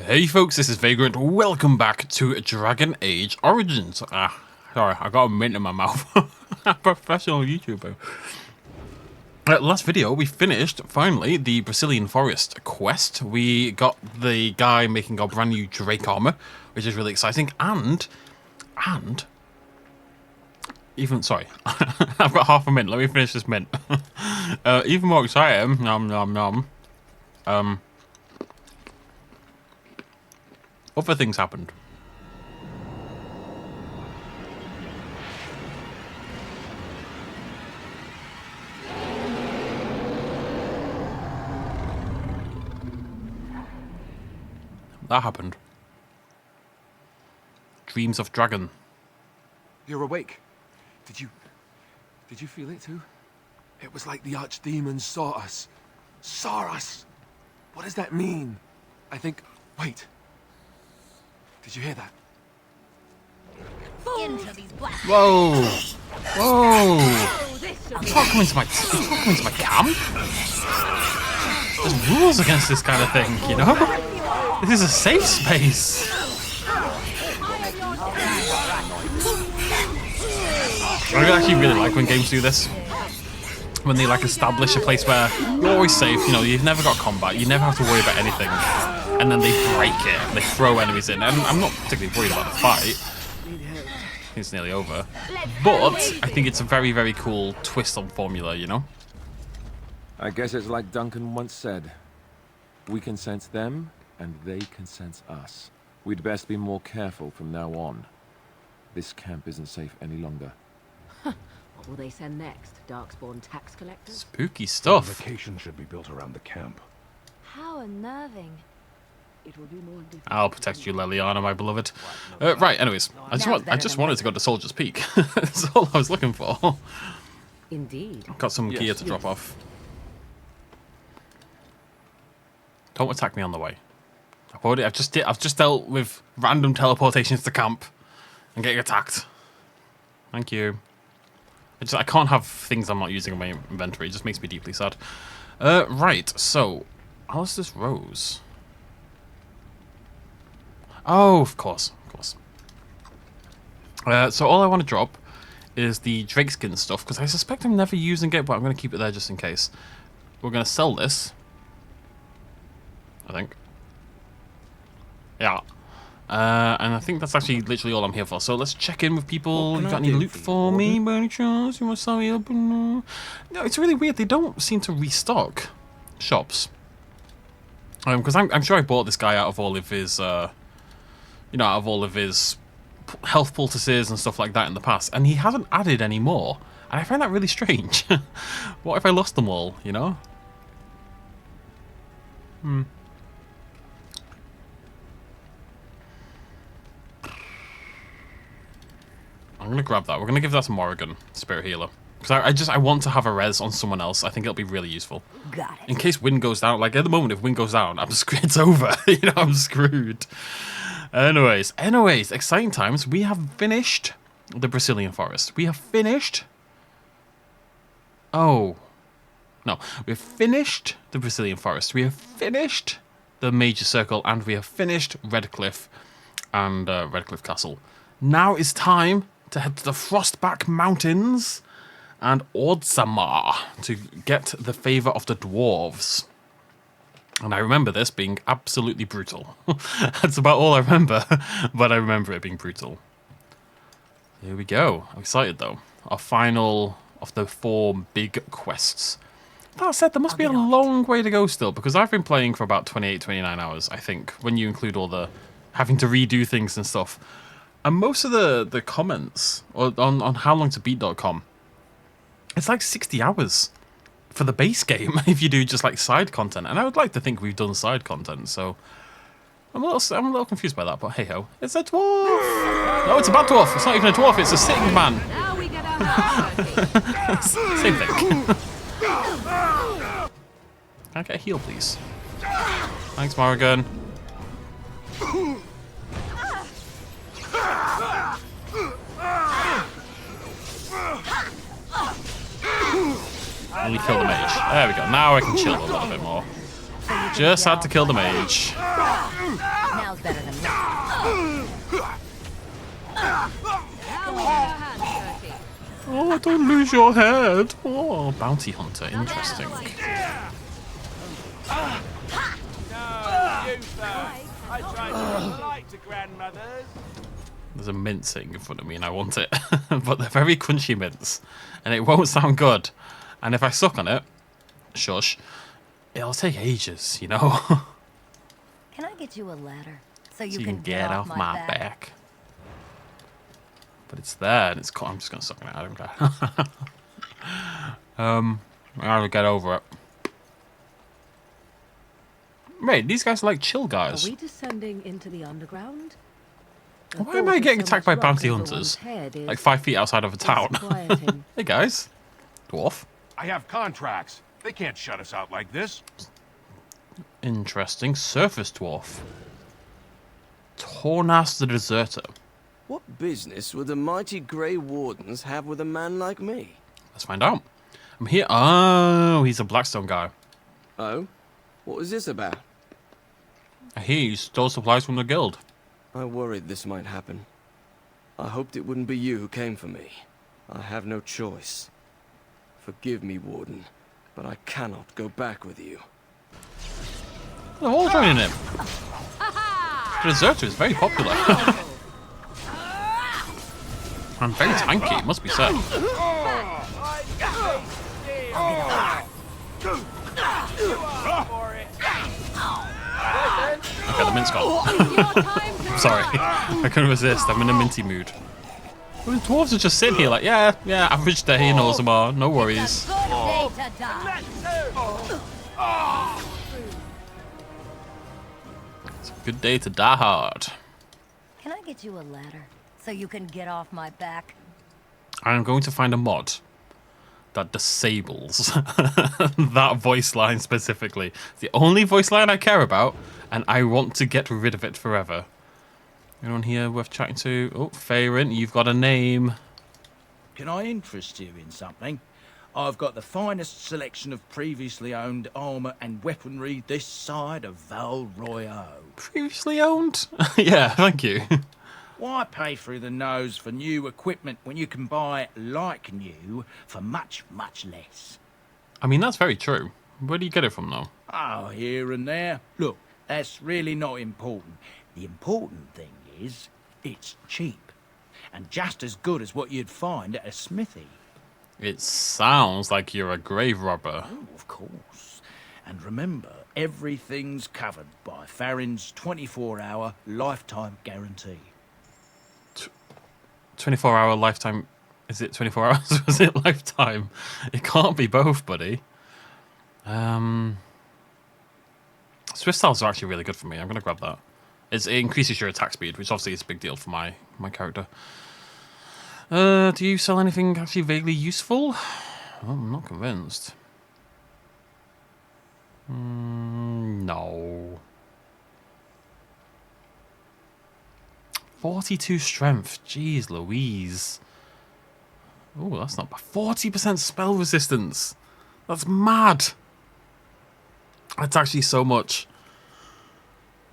Hey folks, this is Vagrant. Welcome back to Dragon Age Origins. Sorry, I got a mint in my mouth. Professional YouTuber. Last video, we finished, finally, the Brazilian Forest quest. We got the guy making our brand new Drake armor, which is really exciting, and even, sorry, I've got half a mint, let me finish this mint. Even more exciting, other things happened. That happened. Dreams of Dragon. You're awake. Did you feel it too? It was like the Archdemon saw us. Saw us! What does that mean? I think... Wait. Did you hear that? Whoa! Whoa! You can't come into my camp? There's rules against this kind of thing, you know? This is a safe space. I actually really like when games do this. When they like establish a place where you're always safe, you know, you've never got combat, you never have to worry about anything. And then they break it, and they throw enemies in. And I'm not particularly worried about the fight. It's nearly over. But I think it's a very, very cool twist on formula, you know? I guess it's like Duncan once said. We can sense them, and they can sense us. We'd best be more careful from now on. This camp isn't safe any longer. What will they send next? Darkspawn tax collectors? Spooky stuff. Fortification should be built around the camp. How unnerving. It will be more difficult. I'll protect you, Leliana, my beloved. Right, anyways. I just wanted to go to Soldier's Peak. That's all I was looking for. Indeed. Got some gear to drop off. Don't attack me on the way. I've just dealt with random teleportations to camp and getting attacked. Thank you. I can't have things I'm not using in my inventory. It just makes me deeply sad. Right, so Alistair's Rose. Oh, of course. So all I want to drop is the drakeskin stuff, because I suspect I'm never using it, but I'm going to keep it there just in case. We're going to sell this, I think. Yeah. And I think that's actually literally all I'm here for. So let's check in with people. You got any loot for me by any chance? You want to sell me up? No, it's really weird. They don't seem to restock shops. Because I'm sure I bought this guy out of all of his... out of all of his health poultices and stuff like that in the past. And he hasn't added any more. And I find that really strange. What if I lost them all, you know? I'm going to grab that. We're going to give that to Morrigan, Spirit Healer. Because I want to have a res on someone else. I think it'll be really useful. Got it. In case wind goes down. Like, at the moment, if wind goes down, I'm screwed. It's over. You know, I'm screwed. Anyways, exciting times. We have finished the Brazilian Forest. We have finished... Oh. No. We've finished the Brazilian Forest. We have finished the Major Circle. And we have finished Redcliffe and Redcliffe Castle. Now it's time to head to the Frostback Mountains and Orzammar to get the favour of the dwarves. And I remember this being absolutely brutal. That's about all I remember, but I remember it being brutal. Here we go. I'm excited though. Our final of the 4 big quests. That said, there must be a long way to go still, because I've been playing for about 28, 29 hours, I think, when you include all the having to redo things and stuff. And most of the comments on howlongtobeat.com, it's like 60 hours for the base game if you do just like side content. And I would like to think we've done side content, so I'm a little confused by that. But hey ho, it's a dwarf. No, it's a bad dwarf. It's not even a dwarf. It's a sitting man. Now we get our Same thing. Can I get a heal, please? Thanks, Morrigan. Let me kill the mage. There we go. Now I can chill a little bit more. Just had to kill the mage. Oh, don't lose your head. Oh, bounty hunter. Interesting. No, you sir. I tried to be polite to grandmothers. There's a mint sitting in front of me and I want it. But they're very crunchy mints. And it won't sound good. And if I suck on it, shush, it'll take ages, you know? Can I get you a ladder so you So you can can get off my back. But it's there and it's cool. I'm just going to suck on it. I don't care. I gotta get over it. Wait, these guys are like chill guys. Are we descending into the underground? The Why am thought I of getting so attacked much by bounty rock over hunters? one's head is Like 5 feet outside of a town. disquieting. Hey guys. Dwarf. I have contracts. They can't shut us out like this. Interesting. Surface dwarf. Tornas the Deserter. What business would the mighty Grey Wardens have with a man like me? Let's find out. I'm here. Oh, he's a Blackstone guy. Oh? What was this about? I hear you stole supplies from the guild. I worried this might happen. I hoped it wouldn't be you who came for me. I have no choice. Forgive me, Warden, but I cannot go back with you. They're all joining him. The Deserter is very popular. I'm very tanky, it must be said. Okay, the mint's gone. I'm sorry. I couldn't resist. I'm in a minty mood. Well, the dwarves are just sitting here like, yeah, average day in Orzammar. No worries. It's a good day to die hard. Can I get you a ladder so you can get off my back? I'm going to find a mod that disables that voice line specifically. It's the only voice line I care about, and I want to get rid of it forever. Anyone here worth chatting to? Oh, Ferelden, you've got a name. Can I interest you in something? I've got the finest selection of previously owned armour and weaponry this side of Val Royale. Previously owned? Yeah, thank you. Why pay through the nose for new equipment when you can buy like new for much, much less? I mean, that's very true. Where do you get it from, though? Oh, here and there. Look, that's really not important. The important thing is, it's cheap. And just as good as what you'd find at a smithy. It sounds like you're a grave robber. Oh, of course. And remember, everything's covered by Farron's 24-hour lifetime guarantee. 24-hour lifetime. Is it 24 hours or is it lifetime? It can't be both, buddy. Swift styles are actually really good for me. I'm going to grab that. It increases your attack speed, which obviously is a big deal for my character. Do you sell anything actually vaguely useful? Oh, I'm not convinced. No. 42 strength. Jeez Louise. Oh, that's not bad. 40% spell resistance. That's mad. That's actually so much.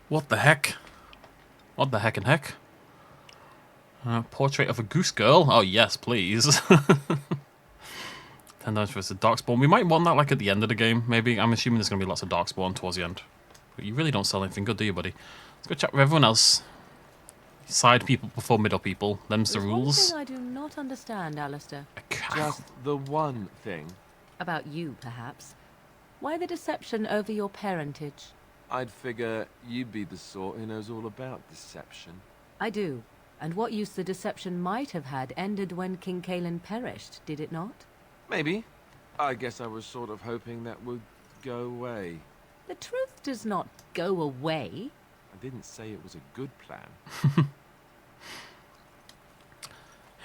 What the heck? What the heck and heck? Portrait of a goose girl? Oh, yes, please. 10 damage versus Darkspawn. We might want that like at the end of the game, maybe. I'm assuming there's going to be lots of Darkspawn towards the end. But you really don't sell anything good, do you, buddy? Let's go chat with everyone else. Side people before middle people. Them's the There's rules. one thing I do not understand, Alistair. Just the one thing. About you, perhaps. Why the deception over your parentage? I'd figure you'd be the sort who knows all about deception. I do. And what use the deception might have had ended when King Kaelin perished, did it not? Maybe. I guess I was sort of hoping that would go away. The truth does not go away. I didn't say it was a good plan.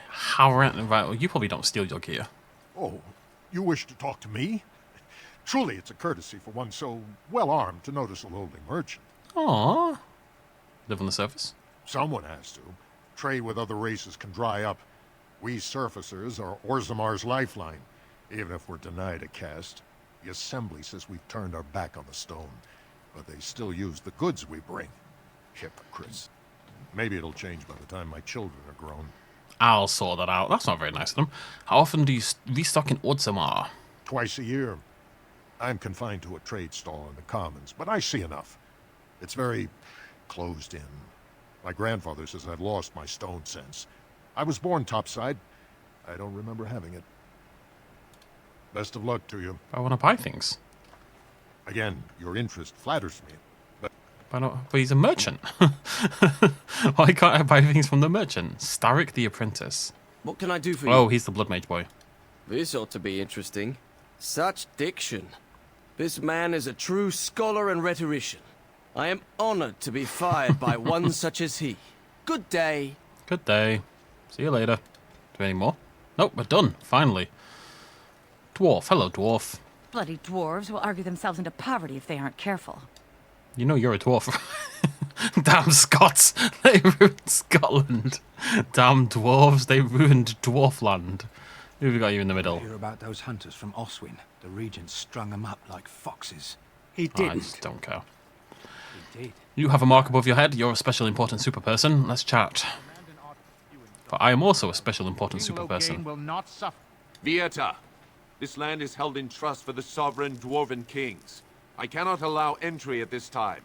How right, well, you probably don't steal your gear. Oh, you wish to talk to me? Truly, it's a courtesy for one so well-armed to notice a lowly merchant. Aww. Live on the surface? Someone has to. Trade with other races can dry up. We surfacers are Orzammar's lifeline. Even if we're denied a caste, the Assembly says we've turned our back on the stone. But they still use the goods we bring. Hypocrites. Maybe it'll change by the time my children are grown. I'll sort that out. That's not very nice of them. How often do you restock in Orzammar? Twice a year. I'm confined to a trade stall in the commons, but I see enough. It's very closed in. My grandfather says I've lost my stone sense. I was born topside. I don't remember having it. Best of luck to you. I want to buy things. Again, your interest flatters me. But Why not? But he's a merchant. Why can't I buy things from the merchant? Starrick the apprentice. What can I do for you? Oh, he's the blood mage boy. This ought to be interesting. Such diction. This man is a true scholar and rhetorician. I am honored to be fired by one such as he. Good day. Good day. See you later. Do any more? Nope, we're done. Finally. Dwarf. Hello, dwarf. Bloody dwarves will argue themselves into poverty if they aren't careful. You know you're a dwarf. Damn Scots. They ruined Scotland. Damn dwarves. They ruined Dwarfland. Who have we got you in the middle? Hear about those hunters from Oswin. The regent strung them up like foxes. He I didn't. just don't care. He did. You have a mark above your head. You're a special important super person. Let's chat. But I am also a special important super person. will not suffer. Vieta, this land is held in trust for the sovereign dwarven kings. I cannot allow entry at this time.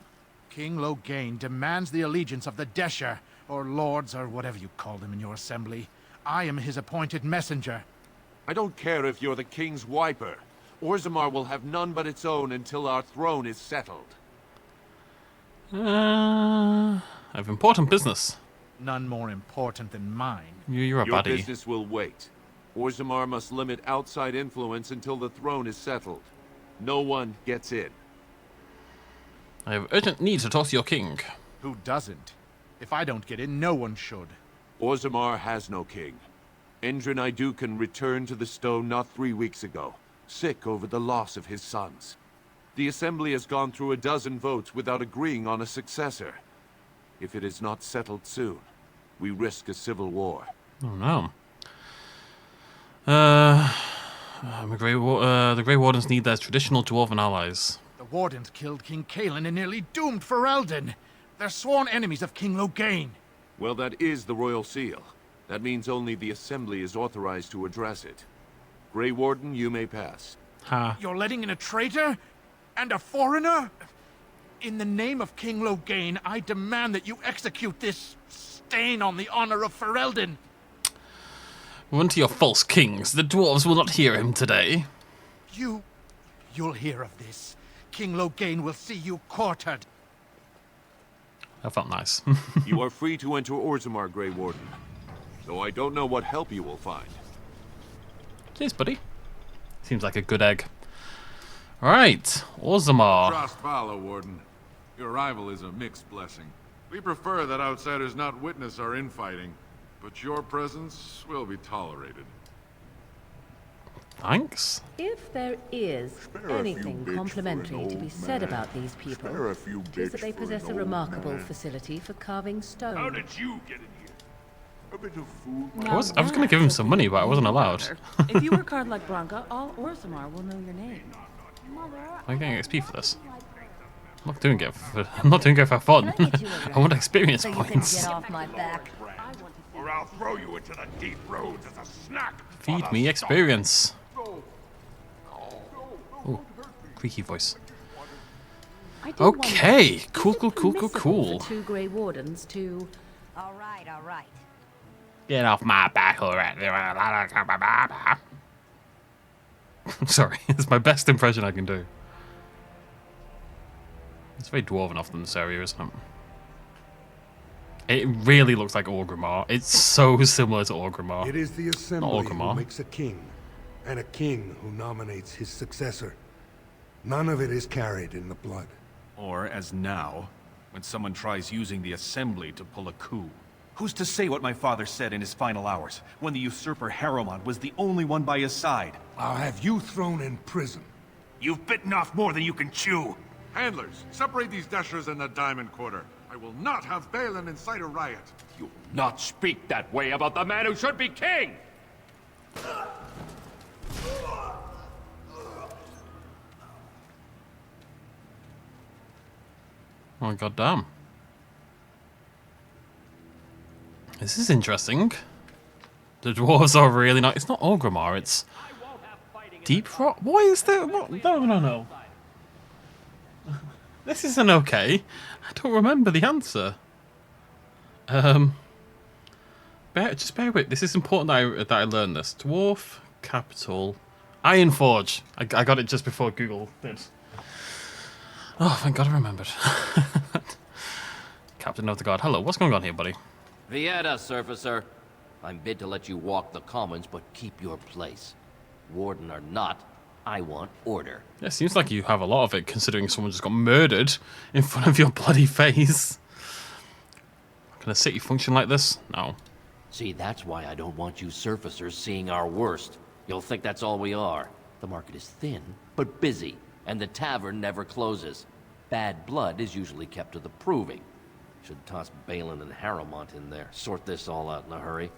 King Loghain demands the allegiance of the Desher, or lords, or whatever you call them in your assembly. I am his appointed messenger. I don't care if you're the king's wiper. Orzammar will have none but its own until our throne is settled. I have important business. None more important than mine. You're a Your baddie. business will wait. Orzammar must limit outside influence until the throne is settled. No one gets in. I have urgent need to talk to your king. Who doesn't? If I don't get in, no one should. Orzammar has no king. Endrin Idukan returned to the stone not 3 weeks ago, sick over the loss of his sons. The assembly has gone through a dozen votes without agreeing on a successor. If it is not settled soon, we risk a civil war. Oh no. The Grey Wardens need their traditional dwarven allies. The Wardens killed King Kaelin and nearly doomed Ferelden. They're sworn enemies of King Loghain. Well, that is the royal seal. That means only the assembly is authorized to address it. Grey Warden, you may pass. Ha. You're letting in a traitor? And a foreigner? In the name of King Loghain, I demand that you execute this stain on the honor of Ferelden. Run to your false kings. The dwarves will not hear him today. You'll hear of this. King Loghain will see you quartered. That felt nice. You are free to enter Orzammar, Grey Warden. Though I don't know what help you will find. Cheers, buddy. Seems like a good egg. Alright, Orzammar. Frostvala, Warden. Your arrival is a mixed blessing. We prefer that outsiders not witness our infighting, but your presence will be tolerated. Thanks. If there is anything complimentary to be said about these people, it is that they possess a remarkable facility for carving stone. How did you get in here? A bit of food. I was going to give him some money, but I wasn't allowed. If you work hard like Branka, all Orzammar will know your name. I'm getting XP for this. I'm not doing it for fun. I want experience So you can points. get off my back. Or I'll throw you into the deep roads as a snack. Feed me experience. Ooh, creaky voice. I do wonder, Okay, is cool, it cool, cool, cool, permissible cool. for two Grey Wardens to... All right, all right. Get off my back already. Sorry, it's my best impression I can do. It's very dwarven off in this area, isn't it? It really looks like Orzammar. It's so similar to Orzammar. It is the assembly Orzammar. who makes a king, and a king who nominates his successor. None of it is carried in the blood. Or, as now, when someone tries using the assembly to pull a coup. Who's to say what my father said in his final hours, when the usurper Harrowmont was the only one by his side? I'll have you thrown in prison. You've bitten off more than you can chew. Handlers, separate these Deshers in the Diamond Quarter. I will not have Balin incite a riot. You will not speak that way about the man who should be king! Oh, goddamn. This is interesting. The dwarves are really not. It's not Orzammar, it's Deep Rock. What is that? What? No. This isn't okay. I don't remember the answer. Just bear with. This is important that I learn this. Dwarf capital Ironforge. I got it just before Google did. Oh, thank God I remembered. Captain of the Guard. Hello, what's going on here, buddy? Vieta, Surfacer. I'm bid to let you walk the commons, but keep your place. Warden or not, I want order. Yeah, seems like you have a lot of it, considering someone just got murdered in front of your bloody face. Can a city function like this? No. See, that's why I don't want you surfacers seeing our worst. You'll think that's all we are. The market is thin, but busy, and the tavern never closes. Bad blood is usually kept to the proving. Should toss Balin and Harrowmont in there. Sort this all out in a hurry.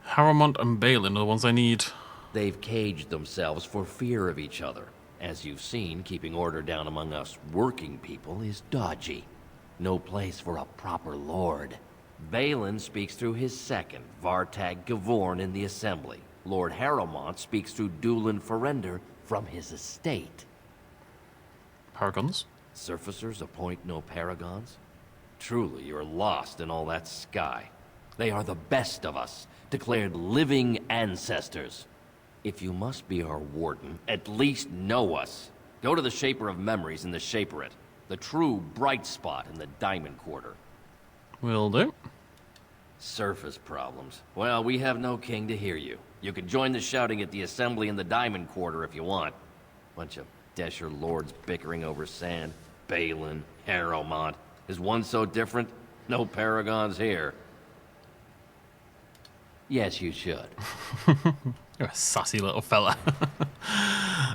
Harrowmont and Balin are the ones I need. They've caged themselves for fear of each other. As you've seen, keeping order down among us working people is dodgy. No place for a proper lord. Balin speaks through his second, Vartag Gavorn, in the Assembly. Lord Harrowmont speaks through Dulin Ferender from his estate. Paragons? Surfacers appoint no paragons? Truly, you're lost in all that sky. They are the best of us, declared living ancestors. If you must be our warden, at least know us. Go to the Shaper of Memories in the Shaperate, the true bright spot in the Diamond Quarter. Will do. Surface problems. Well, we have no king to hear you. You can join the shouting at the Assembly in the Diamond Quarter if you want. Bunch of Desher lords bickering over sand. Balin, Harrowmont. Is one so different? No paragons here. Yes, you should. You're a sassy little fella.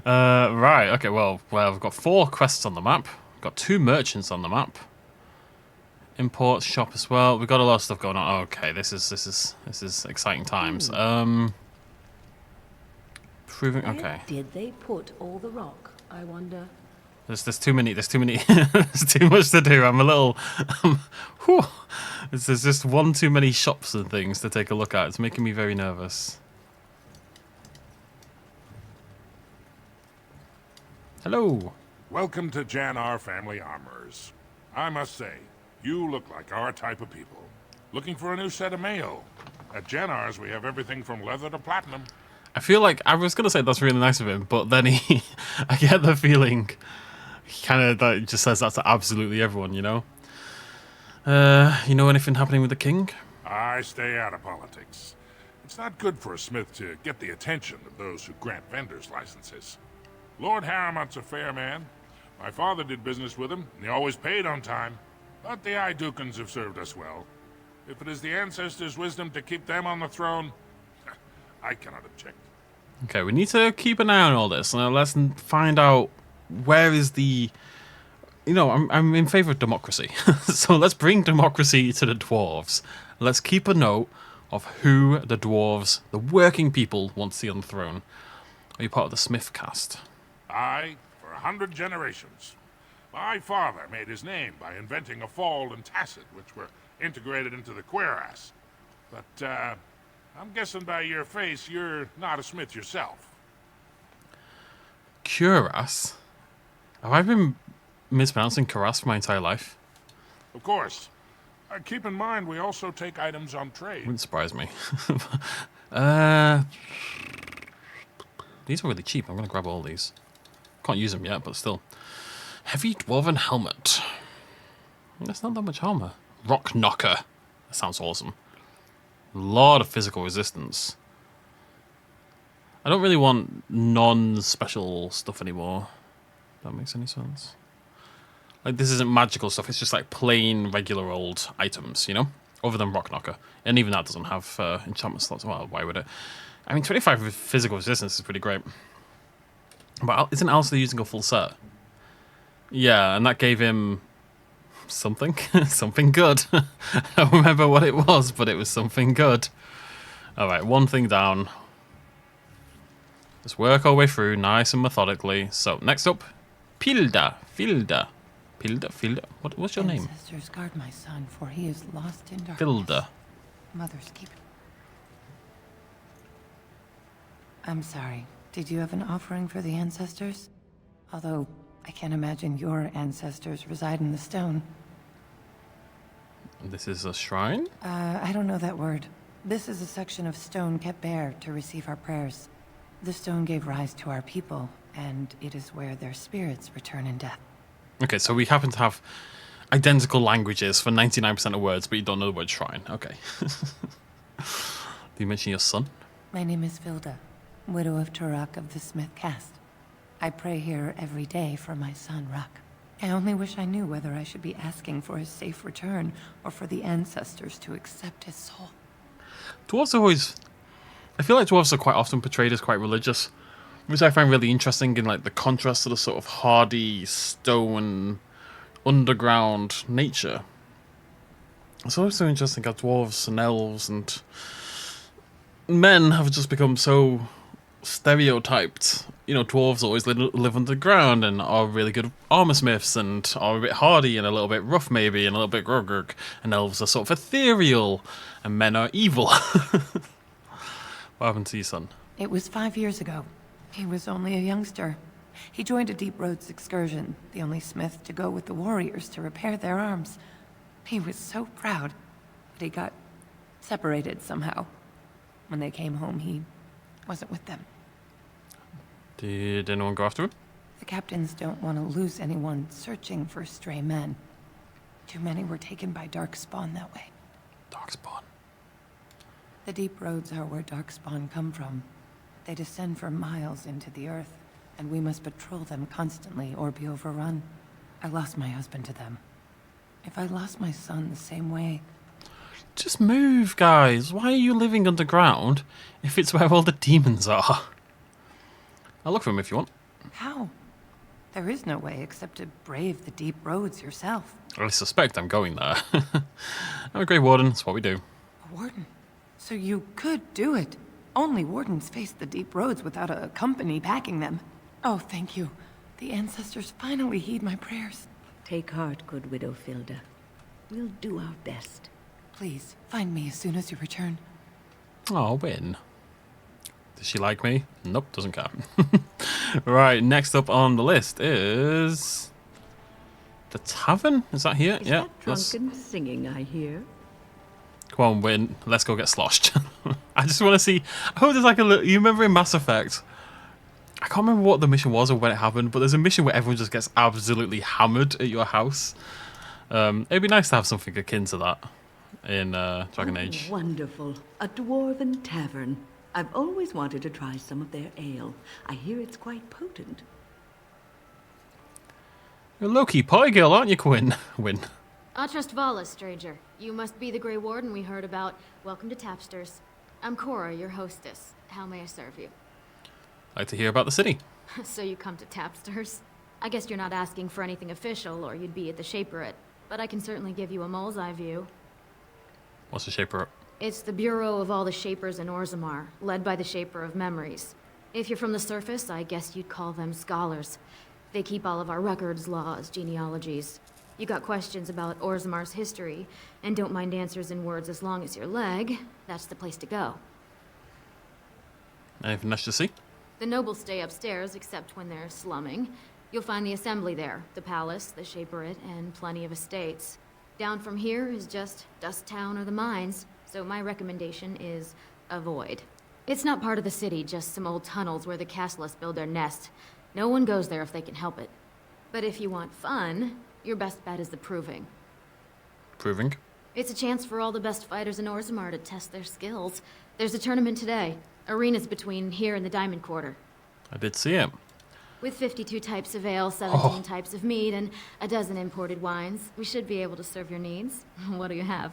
Right, okay, well, we've got 4 quests on the map. We've got 2 merchants on the map. Import shop as well. We've got a lot of stuff going on. Okay, this is exciting times. Proving okay. Where did they put all the rock, I wonder? There's too many. There's too much to do. I'm a little. Whew. There's just one too many shops and things to take a look at. It's making me very nervous. Hello. Welcome to Jannar Family Armorers. I must say, you look like our type of people. Looking for a new set of mail. At Jannar's, we have everything from leather to platinum. I feel like I was gonna say that's really nice of him, but then I get the feeling he kind of just says that to absolutely everyone, you know. You know anything happening with the king? I stay out of politics. It's not good for a smith to get the attention of those who grant vendors licenses. Lord Harrowmont's a fair man. My father did business with him, and he always paid on time. But the Idukans have served us well. If it is the ancestors' wisdom to keep them on the throne, I cannot object. Okay, we need to keep an eye on all this. Now let's find out where is the... You know, I'm in favor of democracy. So let's bring democracy to the dwarves. Let's keep a note of who the dwarves, the working people, want to see on the throne. Are you part of the Smith caste? Aye, for 100 generations. My father made his name by inventing a fall and tacit, which were integrated into the cuirass. But, I'm guessing by your face, you're not a smith yourself. Cuirass? Have I been mispronouncing cuirass for my entire life? Of course. Keep in mind, we also take items on trade. Wouldn't surprise me. These are really cheap. I'm going to grab all these. Can't use them yet, but still. Heavy Dwarven Helmet. That's not that much armor. Rock Knocker. That sounds awesome. A lot of physical resistance. I don't really want non-special stuff anymore. That makes any sense. Like, this isn't magical stuff. It's just like plain, regular old items, you know? Other than Rock Knocker. And even that doesn't have enchantment slots. Well, why would it? I mean, 25 with physical resistance is pretty great. But isn't Alistair using a full set? Yeah, and that gave him something. Something good. I don't remember what it was, but it was something good. Alright, one thing down. Let's work our way through nice and methodically. So, next up, Filda. Filda. What's your name? Ancestors guard my son, for he is lost in darkness. Filda. Mother's keep. I'm sorry. Did you have an offering for the ancestors? Although, I can't imagine your ancestors reside in the stone. This is a shrine? I don't know that word. This is a section of stone kept bare to receive our prayers. The stone gave rise to our people, and it is where their spirits return in death. Okay, so we happen to have identical languages for 99% of words, but you don't know the word shrine. Okay. Do you mention your son? My name is Filda, widow of Turok of the Smith caste. I pray here every day for my son, Ruck. I only wish I knew whether I should be asking for his safe return or for the ancestors to accept his soul. Dwarves are always... I feel like dwarves are quite often portrayed as quite religious, which I find really interesting in like the contrast to the sort of hardy, stone, underground nature. It's always so interesting how dwarves and elves and men have just become so stereotyped. You know, dwarves always live underground and are really good armor smiths and are a bit hardy and a little bit rough maybe and a little bit grog. And elves are sort of ethereal and men are evil. What happened to your son? It was 5 years ago. He was only a youngster. He joined a Deep Roads excursion, the only smith to go with the warriors to repair their arms. He was so proud, but he got separated somehow. When they came home, he wasn't with them. Did anyone go after him? The captains don't want to lose anyone searching for stray men. Too many were taken by Darkspawn that way. Darkspawn. The Deep Roads are where Darkspawn come from. They descend for miles into the earth, and we must patrol them constantly or be overrun. I lost my husband to them. If I lost my son the same way... Just move, guys. Why are you living underground if it's where all the demons are? I'll look for him if you want. How? There is no way except to brave the Deep Roads yourself. I suspect I'm going there. I'm a Grey Warden, that's what we do. A warden? So you could do it. Only wardens face the Deep Roads without a company backing them. Oh, thank you. The ancestors finally heed my prayers. Take heart, good widow Filda. We'll do our best. Please, find me as soon as you return. Oh, Win. Does she like me? Nope, doesn't care. Right, next up on the list is... the Tavern? Is that here? Is yeah. that drunken singing I hear? Come on, Win. Let's go get sloshed. I just want to see... I hope there's like a little... You remember in Mass Effect? I can't remember what the mission was or when it happened, but there's a mission where everyone just gets absolutely hammered at your house. It'd be nice to have something akin to that in Dragon Age. Wonderful. A dwarven tavern. I've always wanted to try some of their ale. I hear it's quite potent. You're a low-key party girl, aren't you, Quinn? Win. Atrust Vala, stranger. You must be the Grey Warden we heard about. Welcome to Tapsters. I'm Cora, your hostess. How may I serve you? I'd like to hear about the city. So you come to Tapsters? I guess you're not asking for anything official, or you'd be at the Shaperate. But I can certainly give you a mole's eye view. What's the Shaperate? It's the bureau of all the Shapers in Orzammar, led by the Shaper of Memories. If you're from the surface, I guess you'd call them scholars. They keep all of our records, laws, genealogies. You got questions about Orzammar's history, and don't mind answers in words as long as your leg, that's the place to go. Anything else to see? The nobles stay upstairs, except when they're slumming. You'll find the assembly there, the palace, the Shaperate, and plenty of estates. Down from here is just Dust Town or the mines, so my recommendation is avoid. It's not part of the city, just some old tunnels where the Castless build their nest. No one goes there if they can help it. But if you want fun, your best bet is the Proving. Proving? It's a chance for all the best fighters in Orzammar to test their skills. There's a tournament today. Arenas between here and the Diamond Quarter. I did see it. With 52 types of ale, 17 types of mead, and a dozen imported wines, we should be able to serve your needs. What do you have?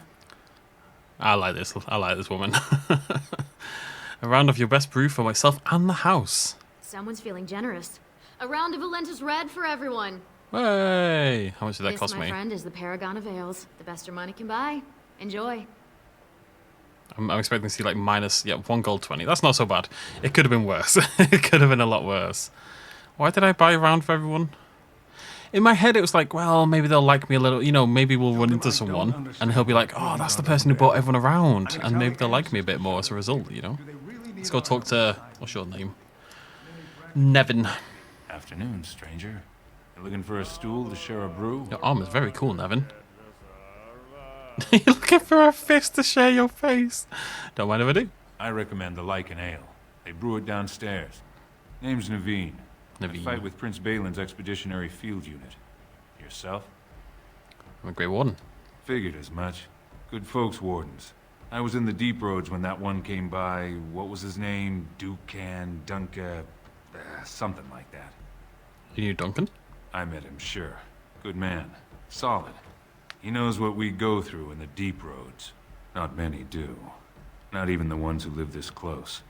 I like this. I like this woman. A round of your best brew for myself and the house. Someone's feeling generous. A round of Valentis Red for everyone. Hey! How much did that cost This, me? my friend, is the Paragon of Ales. The best your money can buy. Enjoy. I'm expecting to see like minus, 1 gold 20. That's not so bad. It could have been worse. It could have been a lot worse. Why did I buy a round for everyone? In my head, it was like, well, maybe they'll like me a little. You know, maybe we'll run into someone, and he'll be like, oh, that's the person who brought everyone around, and maybe they'll like me a bit more as a result. You know. Let's go talk to what's your name? Nevin. Afternoon, stranger. You looking for a stool to share a brew? Your arm is very cool, Nevin. You're looking for a fist to share your face. Don't mind if I do. I recommend the Lycan Ale. They brew it downstairs. Name's Naveen. I fight with Prince Balin's expeditionary field unit. Yourself? I'm a Grey Warden. Figured as much. Good folks, Wardens. I was in the deep roads when that one came by. What was his name? Dukan, Dunka, something like that. You knew Duncan? I met him, sure. Good man. Solid. He knows what we go through in the deep roads. Not many do. Not even the ones who live this close.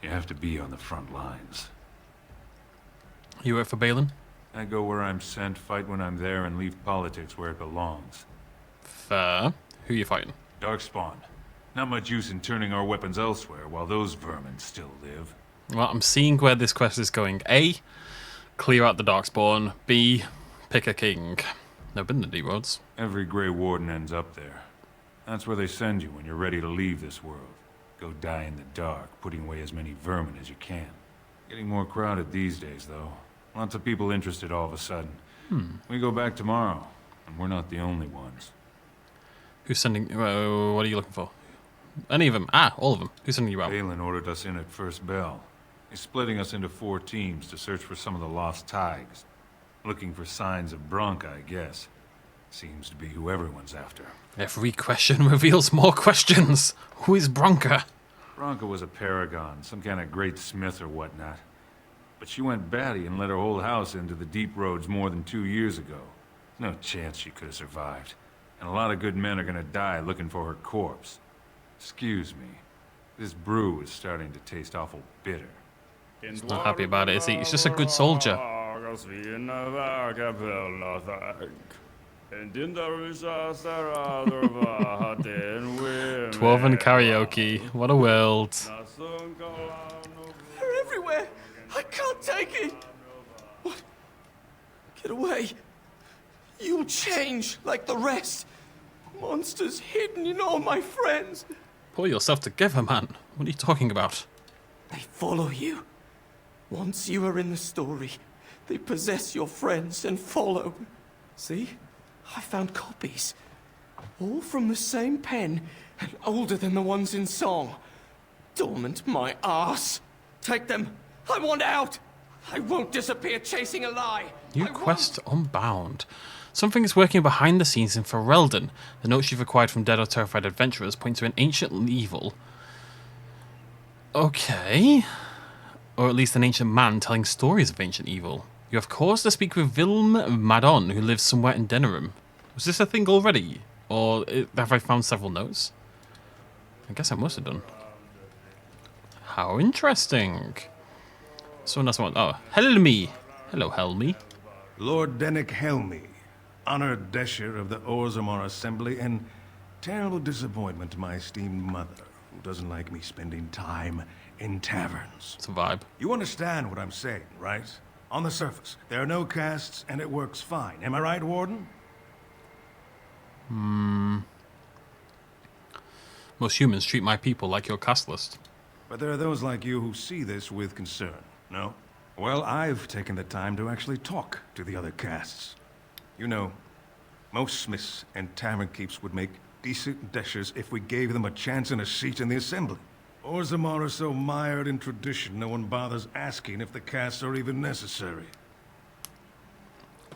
You have to be on the front lines. You work for Balin? I go where I'm sent, fight when I'm there, and leave politics where it belongs. Fair. Who are you fighting? Darkspawn. Not much use in turning our weapons elsewhere while those vermin still live. Well, I'm seeing where this quest is going. A, clear out the Darkspawn. B, pick a king. Never been to Deep Roads. Every Grey Warden ends up there. That's where they send you when you're ready to leave this world. Go die in the dark, putting away as many vermin as you can. Getting more crowded these days, though. Lots of people interested all of a sudden. We go back tomorrow, and we're not the only ones. Who's sending... what are you looking for? Any of them? Ah, all of them. Who's sending you out? Balin ordered us in at first bell. He's splitting us into 4 teams to search for some of the lost tigers. Looking for signs of Bronca, I guess. Seems to be who everyone's after. Every question reveals more questions. Who is Bronca? Bronca was a paragon, some kind of great smith or whatnot. But she went batty and let her whole house into the deep roads more than 2 years ago. No chance she could have survived. And a lot of good men are gonna die looking for her corpse. Excuse me. This brew is starting to taste awful bitter. He's not happy about it, is he? He's just a good soldier. Dwarven karaoke. What a world. They're everywhere. I can't take it. What? Get away. You'll change like the rest. Monsters hidden in all my friends. Pull yourself together, man. What are you talking about? They follow you. Once you are in the story, they possess your friends and follow. See? I found copies. All from the same pen and older than the ones in song. Dormant my arse. Take them. I want out. I won't disappear chasing a lie. New quest unbound. Something is working behind the scenes in Ferelden. The notes you've acquired from dead or terrified adventurers point to an ancient evil. Okay. Or at least an ancient man telling stories of ancient evil. You have cause to speak with Vilm Madon, who lives somewhere in Denerim. Was this a thing already? Or have I found several notes? I guess I must have done. How interesting. Someone else wants... Oh, Helmi. Hello, Helmi. Lord Dennick Helmi. Honored Desher of the Orzammar Assembly, and terrible disappointment to my esteemed mother, who doesn't like me spending time in taverns. It's a vibe. You understand what I'm saying, right? On the surface, there are no castes, and it works fine. Am I right, Warden? Most humans treat my people like your caste list. But there are those like you who see this with concern, no? Well, I've taken the time to actually talk to the other castes. You know, most smiths and tavern keeps would make decent deshers if we gave them a chance and a seat in the assembly. Orzammar are so mired in tradition, no one bothers asking if the castes are even necessary.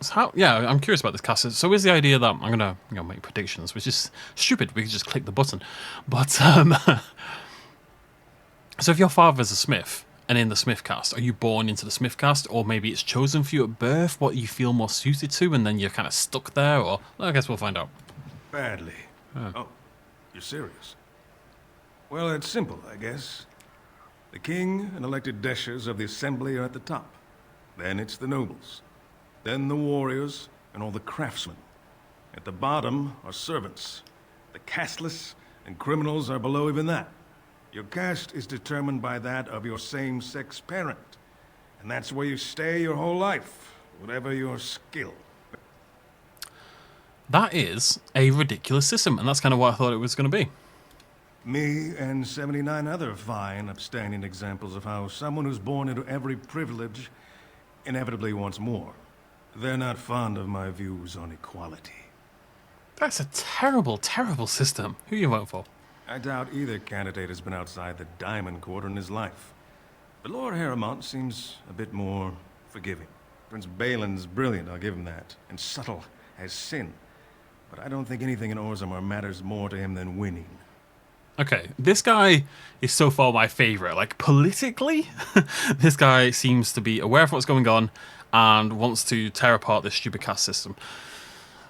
So how, yeah, I'm curious about this cast. So is the idea that I'm gonna make predictions, which is stupid. We could just click the button. But so if your father's a smith and in the smith cast, are you born into the smith cast, or maybe it's chosen for you at birth what you feel more suited to, and then you're kind of stuck there? Or I guess we'll find out. Badly. Oh, you're serious? Well, it's simple, I guess. The king and elected deshers of the assembly are at the top. Then it's the nobles. Then the warriors and all the craftsmen. At the bottom are servants. The casteless and criminals are below even that. Your caste is determined by that of your same-sex parent. And that's where you stay your whole life, whatever your skill. That is a ridiculous system, and that's kind of what I thought it was going to be. Me and 79 other fine, upstanding examples of how someone who's born into every privilege inevitably wants more. They're not fond of my views on equality. That's a terrible, terrible system. Who you vote for? I doubt either candidate has been outside the Diamond Quarter in his life. But Lord Harrowmont seems a bit more forgiving. Prince Balin's brilliant, I'll give him that, and subtle as sin. But I don't think anything in Orzammar matters more to him than winning. Okay, this guy is so far my favorite. Like, politically, this guy seems to be aware of what's going on and wants to tear apart this stupid caste system.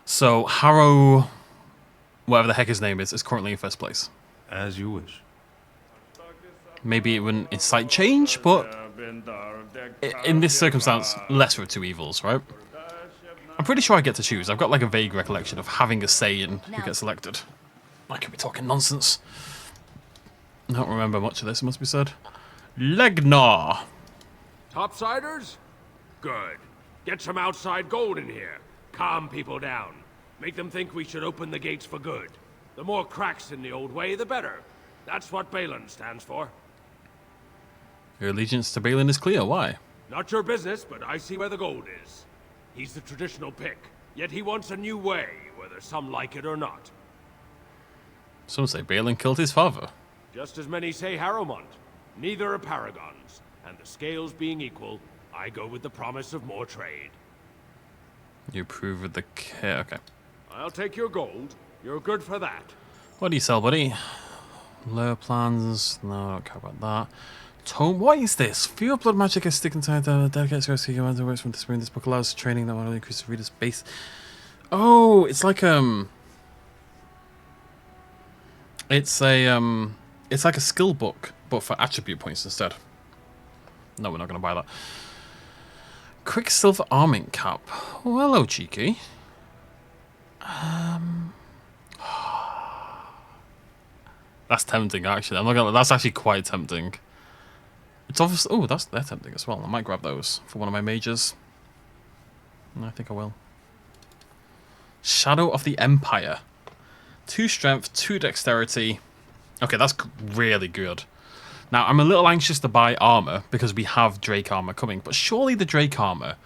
So, Harrow, whatever the heck his name is currently in first place. As you wish. Maybe it wouldn't incite change, but in this circumstance, lesser of two evils, right? I'm pretty sure I get to choose. I've got like a vague recollection of having a say in who gets elected. I could be talking nonsense. I don't remember much of this, it must be said. Legnar. Topsiders? Good. Get some outside gold in here. Calm people down. Make them think we should open the gates for good. The more cracks in the old way, the better. That's what Balin stands for. Your allegiance to Balin is clear. Why? Not your business, but I see where the gold is. He's the traditional pick, yet he wants a new way, whether some like it or not. Some say Balin killed his father. Just as many say Harrowmont. Neither are paragons, and the scales being equal, I go with the promise of more trade. You approve of the care. Okay. I'll take your gold. You're good for that. What do you sell, buddy? Lower plans. No, I don't care about that. Tome. What is this? Fear blood magic is sticking inside the delicate rescue commander works from this room. This book allows training that will increase the reader's base. Oh, it's like it's like a skill book, but for attribute points instead. No, we're not going to buy that. Quicksilver arming cap. Oh, hello, cheeky. That's tempting, actually. I'm not gonna. That's actually quite tempting. It's obviously. Oh, they're tempting as well. I might grab those for one of my mages. I think I will. Shadow of the Empire. 2 strength, 2 dexterity. Okay, that's really good. Now, I'm a little anxious to buy armor because we have Drake armor coming, but surely the Drake armor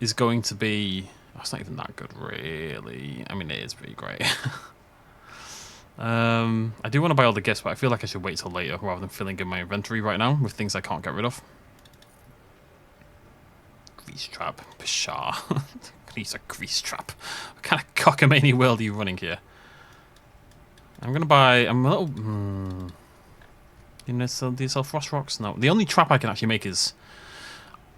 is going to be... Oh, it's not even that good, really. I mean, it is pretty great. I do want to buy all the gifts, but I feel like I should wait till later rather than filling in my inventory right now with things I can't get rid of. Grease trap. Pshah. He's a grease trap. What kind of cockamamie world are you running here? I'm going to buy... I'm a little... do you sell frost rocks? No. The only trap I can actually make is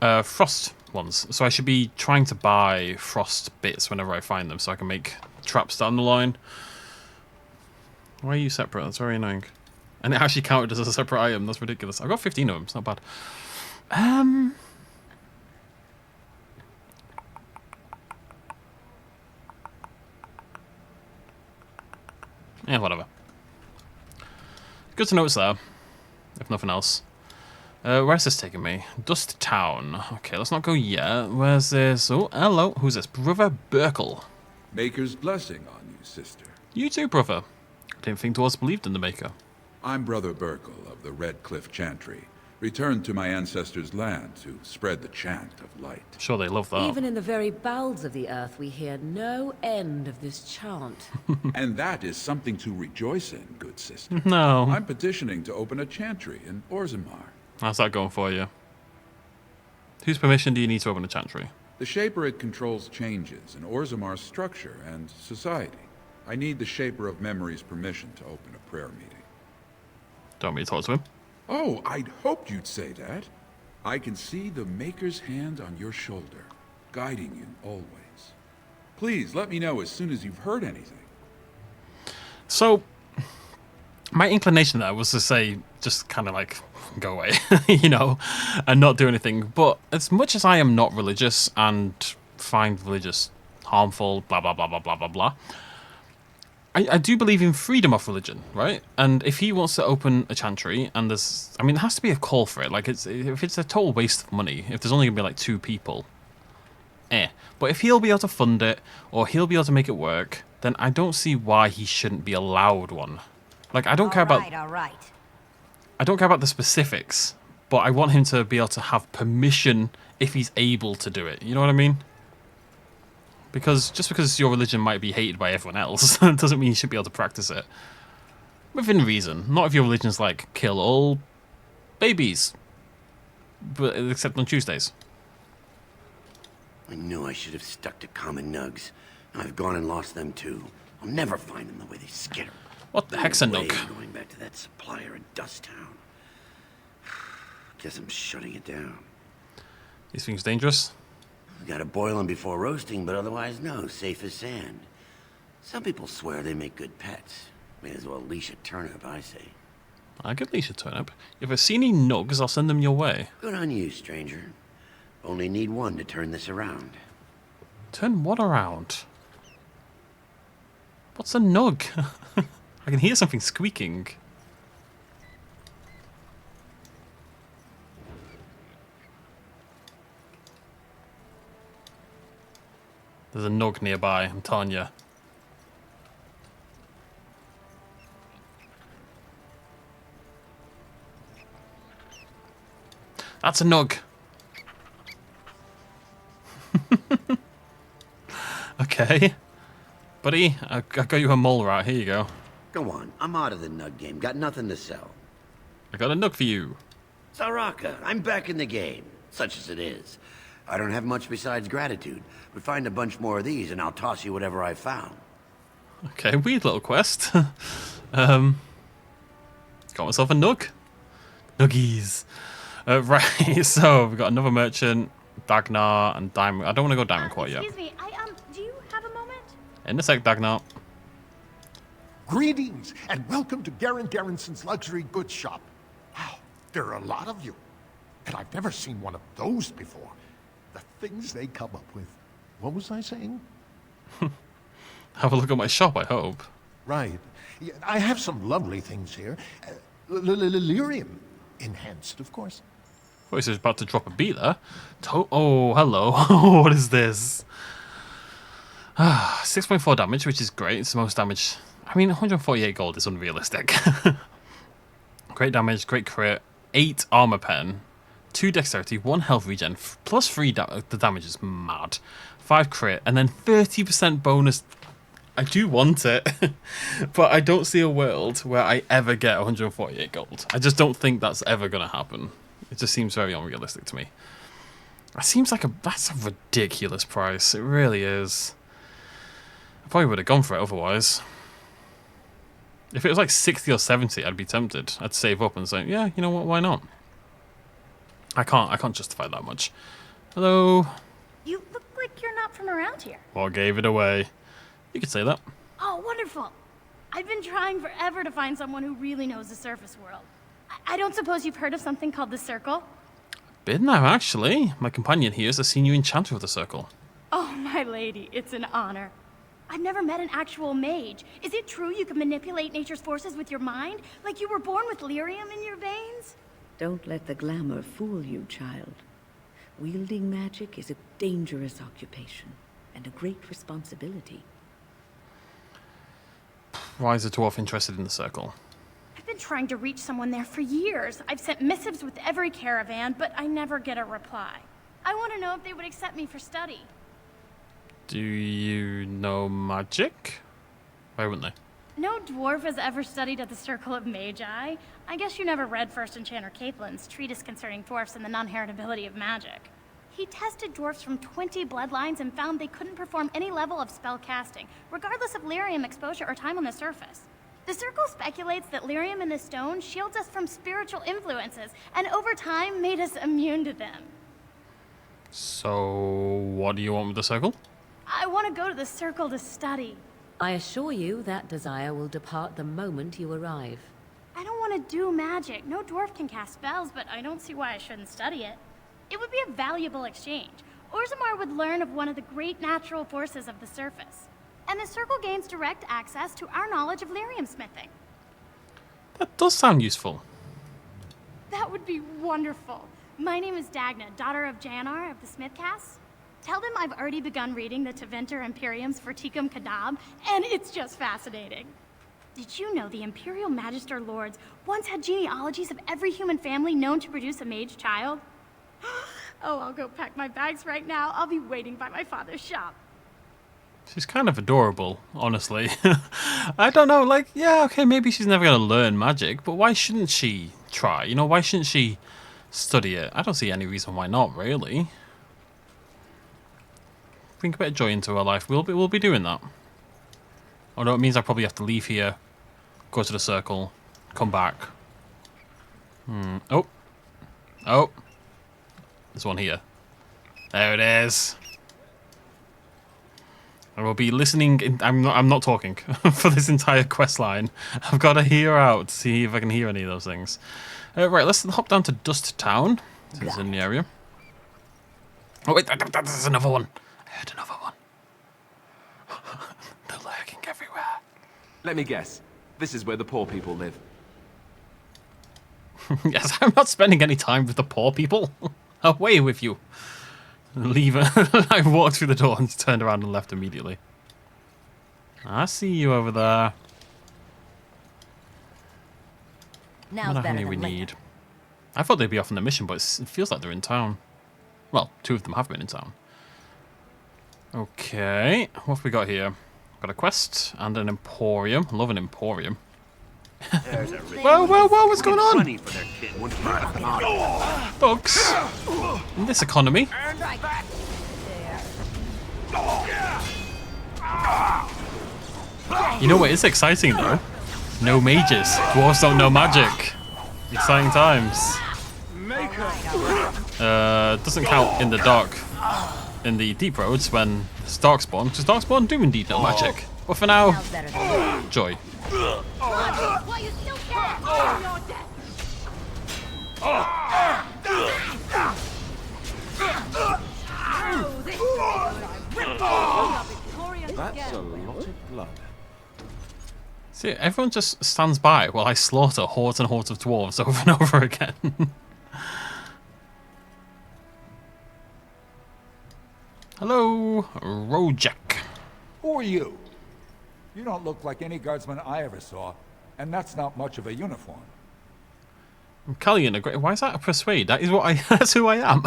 frost ones. So I should be trying to buy frost bits whenever I find them so I can make traps down the line. Why are you separate? That's very annoying. And it actually counted as a separate item. That's ridiculous. I've got 15 of them. It's not bad. Yeah, whatever. Good to know it's there, if nothing else. Where's this taking me? Dust Town. Okay, let's not go yet. Where's this? Oh, hello. Who's this? Brother Burkle. Maker's blessing on you, sister. You too, brother. Didn't think Dwarves believed in the Maker. I'm Brother Burkle of the Red Cliff Chantry, returned to my ancestors' land to spread the chant of light. Sure, they love that. Even in the very bowels of the earth, we hear no end of this chant. And that is something to rejoice in, good sister. No. I'm petitioning to open a chantry in Orzammar. How's that going for you? Whose permission do you need to open a chantry? The Shaperate controls changes in Orzammar's structure and society. I need the Shaper of Memory's permission to open a prayer meeting. Don't want me to talk to him? Oh, I'd hoped you'd say that. I can see the Maker's hand on your shoulder, guiding you always. Please, let me know as soon as you've heard anything. So, my inclination there was to say, just kind of like, go away, you know, and not do anything. But as much as I am not religious and find religious harmful, blah, blah, blah, blah, blah, blah, blah, I do believe in freedom of religion, right? And if he wants to open a chantry, and there's, I mean, there has to be a call for it. Like, if it's a total waste of money, if there's only going to be like 2 people, But if he'll be able to fund it, or he'll be able to make it work, then I don't see why he shouldn't be allowed one. Like, I don't care about... All right. I don't care about the specifics, but I want him to be able to have permission if he's able to do it. You know what I mean? Because just because your religion might be hated by everyone else doesn't mean you should be able to practice it. Within reason. Not if your religion's like, kill all babies. But except on Tuesdays. I knew I should have stuck to common nugs. I've gone and lost them too. I'll never find them the way they skitter. What the heck's a nug? Going back to that supplier in Dust Town. Guess I'm shutting it down. These things dangerous? Gotta boil them before roasting, but otherwise no, safe as sand. Some people swear they make good pets. May as well leash a turnip, I say. I could leash a turnip. If I see any nugs, I'll send them your way. Good on you, stranger. Only need one to turn this around. Turn what around? What's a nug? I can hear something squeaking. There's a nug nearby, I'm telling you. That's a nug. Okay. Buddy, I got you a mole rat. Here you go. Go on, I'm out of the nug game. Got nothing to sell. I got a nug for you. Saraka, I'm back in the game. Such as it is. I don't have much besides gratitude, but find a bunch more of these and I'll toss you whatever I found. Okay, weird little quest. Got myself a nug. Nuggies. Right, so we've got another merchant, Dagnar, and Diamond. I don't want to go Diamond quite yet. Excuse me, do you have a moment? In a sec, Dagnar. Greetings, and welcome to Garen Garrison's Luxury Goods Shop. Wow, there are a lot of you. And I've never seen one of those before. The things they come up with. What was I saying? Have a look at my shop, I hope. Right. Yeah, I have some lovely things here. Lyrium enhanced, of course. Oh, he's about to drop a beat there. Oh, hello. What is this? 6.4 damage, which is great. It's the most damage. I mean, 148 gold is unrealistic. Great damage, great crit. 8 armor pen. 2 dexterity, 1 health regen, plus 3 the damage is mad. 5 crit, and then 30% bonus. I do want it, but I don't see a world where I ever get 148 gold. I just don't think that's ever going to happen. It just seems very unrealistic to me. It seems like that's a ridiculous price. It really is. I probably would have gone for it otherwise. If it was like 60 or 70, I'd be tempted. I'd save up and say, yeah, you know what, why not? I can't justify that much. Hello? You look like you're not from around here. What gave it away? You could say that. Oh, wonderful. I've been trying forever to find someone who really knows the surface world. I don't suppose you've heard of something called the Circle? Been there, actually. My companion here is a senior enchanter of the Circle. Oh, my lady, it's an honor. I've never met an actual mage. Is it true you can manipulate nature's forces with your mind? Like you were born with lyrium in your veins? Don't let the glamour fool you, child. Wielding magic is a dangerous occupation and a great responsibility. Why is the dwarf interested in the Circle? I've been trying to reach someone there for years. I've sent missives with every caravan, but I never get a reply. I want to know if they would accept me for study. Do you know magic? Why wouldn't they? No dwarf has ever studied at the Circle of Magi. I guess you never read First Enchanter Caitlin's treatise concerning dwarfs and the non-heritability of magic. He tested dwarfs from 20 bloodlines and found they couldn't perform any level of spell casting, regardless of lyrium exposure or time on the surface. The Circle speculates that lyrium in the stone shields us from spiritual influences, and over time made us immune to them. So, what do you want with the Circle? I want to go to the Circle to study. I assure you that desire will depart the moment you arrive. I don't want to do magic. No dwarf can cast spells, but I don't see why I shouldn't study it. It would be a valuable exchange. Orzammar would learn of one of the great natural forces of the surface. And the Circle gains direct access to our knowledge of lyrium smithing. That does sound useful. That would be wonderful. My name is Dagna, daughter of Janar of the Smithcast. Tell them I've already begun reading the Taventer Imperium's Verticum Cadab, and it's just fascinating. Did you know the Imperial Magister Lords once had genealogies of every human family known to produce a mage child? Oh, I'll go pack my bags right now. I'll be waiting by my father's shop. She's kind of adorable, honestly. I don't know, like, yeah, okay, maybe she's never going to learn magic, but why shouldn't she try? You know, why shouldn't she study it? I don't see any reason why not, really. Bring a bit of joy into her life. We'll be doing that. Although it means I probably have to leave here, go to the circle, come back. Oh. Oh. There's one here. There it is. I will be listening. I'm not talking for this entire quest line. I've got to hear out to see if I can hear any of those things. Right, let's hop down to Dust Town. This is in the area. Oh wait, there's another one. I heard another one. They're lurking everywhere. Let me guess. This is where the poor people live. Yes, I'm not spending any time with the poor people. Away with you. Leave. I walked through the door and turned around and left immediately. I see you over there. Now's What honey we need. I thought they'd be off on the mission, but it feels like they're in town. Well, two of them have been in town. Okay, what have we got here? Got a quest and an emporium. I love an emporium. Whoa, what's going on? Thugs. In this economy. You know what is exciting though? No mages. Dwarves don't know magic. Exciting times. Doesn't count in the dark, in the deep roads when it's Darkspawn, because Darkspawn do indeed know magic. But for now, joy. That's a lot of blood. See, everyone just stands by while I slaughter hordes and hordes of dwarves over and over again. Hello, Rojek. Who are you? You don't look like any guardsman I ever saw, and that's not much of a uniform. I'm Callion, a great. Why is that a persuade? That is what I. That's who I am.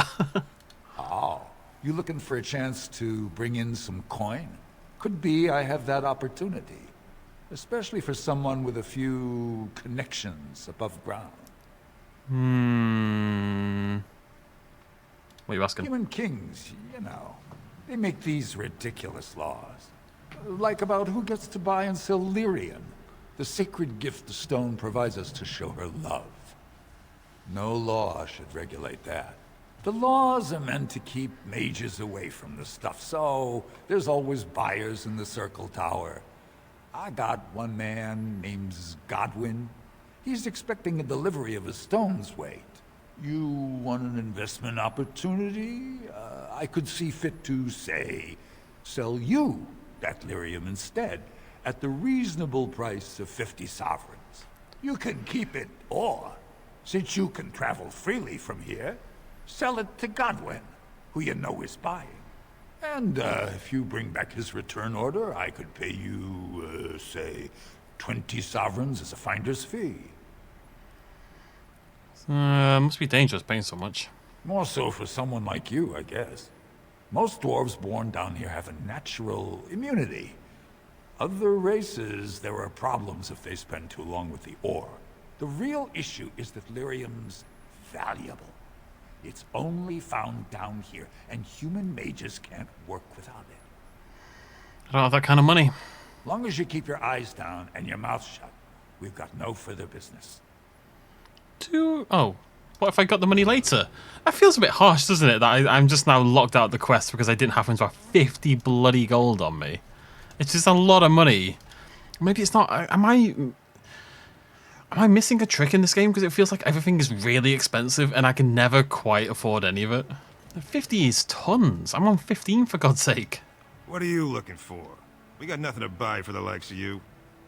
Oh, you looking for a chance to bring in some coin? Could be I have that opportunity, especially for someone with a few connections above ground. What are you asking? Human kings, you know, they make these ridiculous laws. Like about who gets to buy and sell lyrium, the sacred gift the stone provides us to show her love. No law should regulate that. The laws are meant to keep mages away from the stuff, so there's always buyers in the Circle Tower. I got one man named Godwin. He's expecting a delivery of a stone's weight. You want an investment opportunity? I could see fit to, say, sell you that lyrium instead, at the reasonable price of 50 sovereigns. You can keep it, or, since you can travel freely from here, sell it to Godwin, who you know is buying. And if you bring back his return order, I could pay you, say, 20 sovereigns as a finder's fee. Must be dangerous paying so much. More so for someone like you, I guess. Most dwarves born down here have a natural immunity. Other races, there are problems if they spend too long with the ore. The real issue is that lyrium's valuable. It's only found down here, and human mages can't work without it. I don't have that kind of money. Long as you keep your eyes down and your mouth shut, we've got no further business. Oh, what if I got the money later? That feels a bit harsh, doesn't it? That I'm just now locked out of the quest because I didn't happen to have 50 bloody gold on me. It's just a lot of money. Maybe it's not. Am I missing a trick in this game? Because it feels like everything is really expensive and I can never quite afford any of it. 50 is tons. I'm on 15 for God's sake. What are you looking for? We got nothing to buy for the likes of you.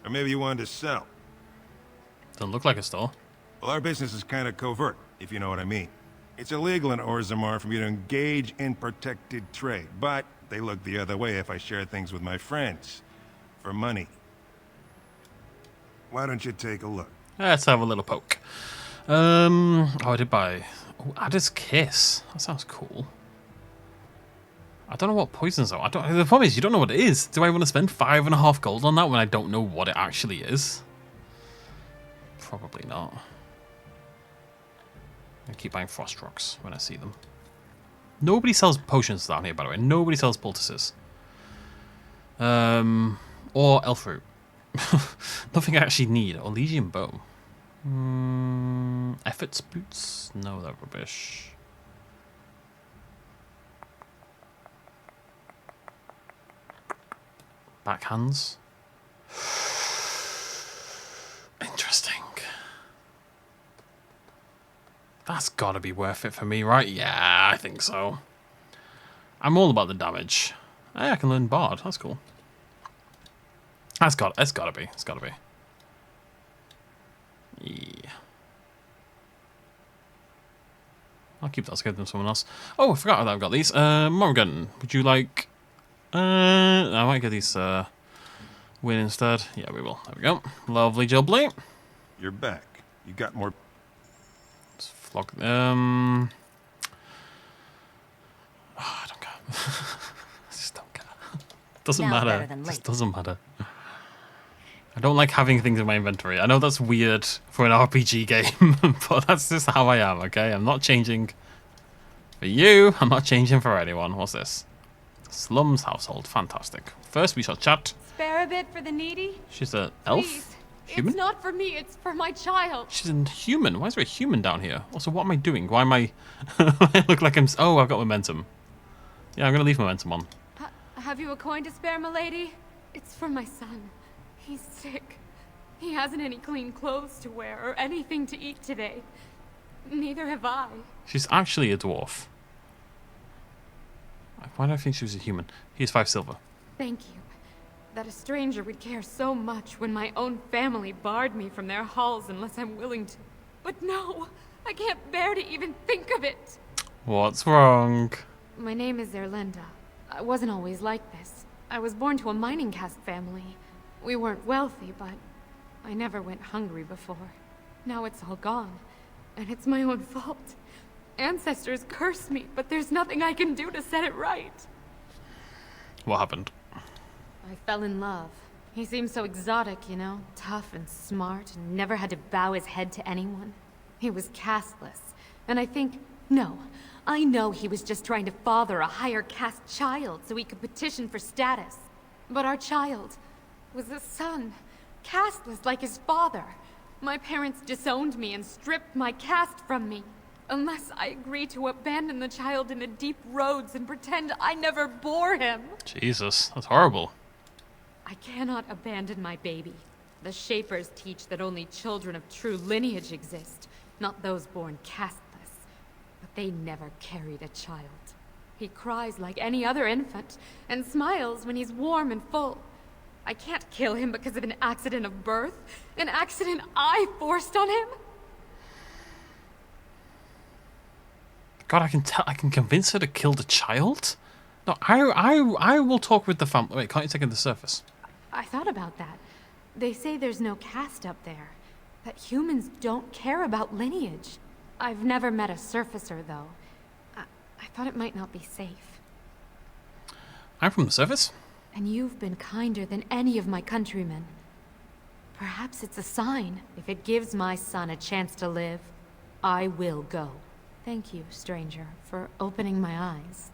Or maybe you wanted to sell. Doesn't look like a store. Well, our business is kind of covert, if you know what I mean. It's illegal in Orzammar for me to engage in protected trade, but they look the other way if I share things with my friends. For money. Why don't you take a look? Let's have a little poke. Oh, I did buy... Oh, Adder's Kiss. That sounds cool. I don't know what poisons are. The problem is you don't know what it is. Do I want to spend 5.5 gold on that when I don't know what it actually is? Probably not. I keep buying frost rocks when I see them. Nobody sells potions down here, by the way. Nobody sells poultices. Or elf fruit. Nothing I actually need. Or Legion bow. Efforts boots? No, they're rubbish. Backhands. Interesting. That's gotta be worth it for me, right? Yeah, I think so. I'm all about the damage. Hey, I can learn Bard. That's cool. It's gotta be. Yeah. I'll keep that to give them someone else. Oh, I forgot that I've got these. Morgan, would you like... I might get these win instead. Yeah, we will. There we go. Lovely jubbly. You're back. You got more... Let's flog... Oh, I don't care. I just don't care. Doesn't matter. It just doesn't matter. I don't like having things in my inventory. I know that's weird for an RPG game, but that's just how I am, okay? I'm not changing for you. I'm not changing for anyone. What's this? Slums household. Fantastic. First, we shall chat. Spare a bit for the needy? She's an elf? Please. Human? It's not for me, it's for my child. She's a human. Why is there a human down here? Also, what am I doing? Why am I... I look like I'm... Oh, I've got momentum. Yeah, I'm going to leave momentum on. Have you a coin to spare, milady? It's for my son. He's sick. He hasn't any clean clothes to wear or anything to eat today. Neither have I. She's actually a dwarf. Why do I think she was a human? Here's 5 silver. Thank you. That a stranger would care so much when my own family barred me from their halls unless I'm willing to. But no, I can't bear to even think of it. What's wrong? My name is Erlinda. I wasn't always like this. I was born to a mining caste family. We weren't wealthy, but I never went hungry before. Now it's all gone, and it's my own fault. Ancestors cursed me, but there's nothing I can do to set it right. What happened? I fell in love. He seemed so exotic, you know, tough and smart, and never had to bow his head to anyone. He was casteless, and I know he was just trying to father a higher caste child so he could petition for status. But our child was a son, casteless like his father. My parents disowned me and stripped my caste from me. Unless I agree to abandon the child in the deep roads and pretend I never bore him. Jesus, that's horrible. I cannot abandon my baby. The Shapers teach that only children of true lineage exist, not those born casteless. But they never carried a child. He cries like any other infant, and smiles when he's warm and full. I can't kill him because of an accident of birth, an accident I forced on him. God, I can convince her to kill the child? No, I will talk with the family. Wait, can't you take it to the surface? I thought about that. They say there's no caste up there. That humans don't care about lineage. I've never met a surfacer, though. I thought it might not be safe. I'm from the surface. And you've been kinder than any of my countrymen. Perhaps it's a sign. If it gives my son a chance to live, I will go. Thank you, stranger, for opening my eyes.